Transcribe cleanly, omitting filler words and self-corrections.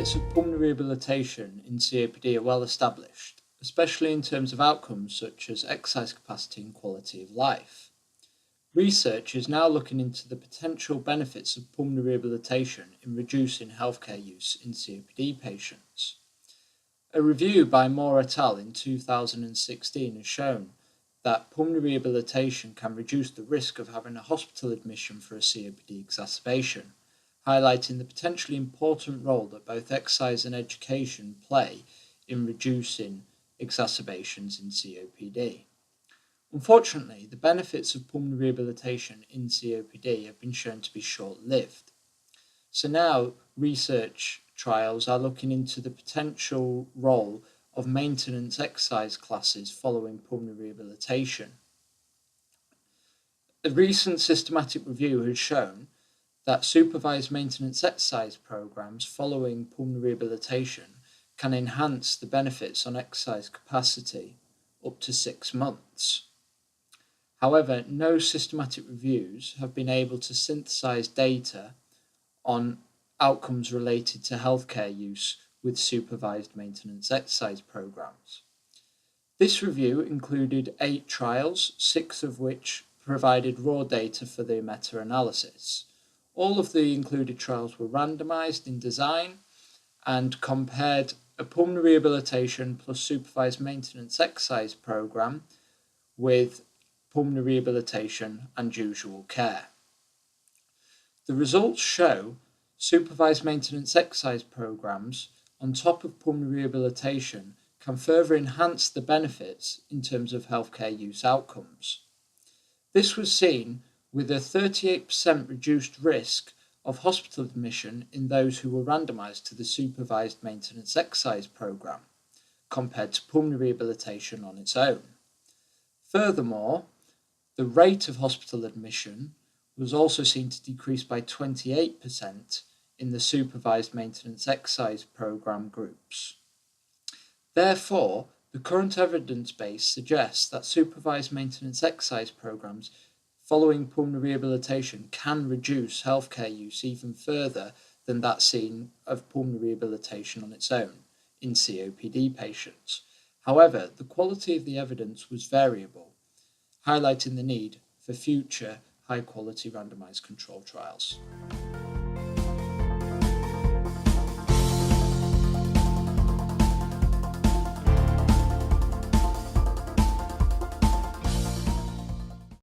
benefits of pulmonary rehabilitation in COPD are well established, especially in terms of outcomes such as exercise capacity and quality of life. Research is now looking into the potential benefits of pulmonary rehabilitation in reducing healthcare use in COPD patients. A review by Moore et al. In 2016 has shown that pulmonary rehabilitation can reduce the risk of having a hospital admission for a COPD exacerbation, highlighting the potentially important role that both exercise and education play in reducing exacerbations in COPD. Unfortunately, the benefits of pulmonary rehabilitation in COPD have been shown to be short-lived. So now research trials are looking into the potential role of maintenance exercise classes following pulmonary rehabilitation. A recent systematic review has shown that supervised maintenance exercise programs following pulmonary rehabilitation can enhance the benefits on exercise capacity up to 6 months. However, no systematic reviews have been able to synthesize data on outcomes related to healthcare use with supervised maintenance exercise programs. This review included 8 trials, 6 of which provided raw data for the meta-analysis. All of the included trials were randomized in design and compared a pulmonary rehabilitation plus supervised maintenance exercise program with pulmonary rehabilitation and usual care. The results show supervised maintenance exercise programs on top of pulmonary rehabilitation can further enhance the benefits in terms of healthcare use outcomes. This was seen with a 38% reduced risk of hospital admission in those who were randomized to the supervised maintenance exercise program, compared to pulmonary rehabilitation on its own. Furthermore, the rate of hospital admission was also seen to decrease by 28% in the supervised maintenance exercise program groups. Therefore, the current evidence base suggests that supervised maintenance exercise programs following pulmonary rehabilitation can reduce healthcare use even further than that seen of pulmonary rehabilitation on its own in COPD patients. However, the quality of the evidence was variable, highlighting the need for future high-quality randomized control trials.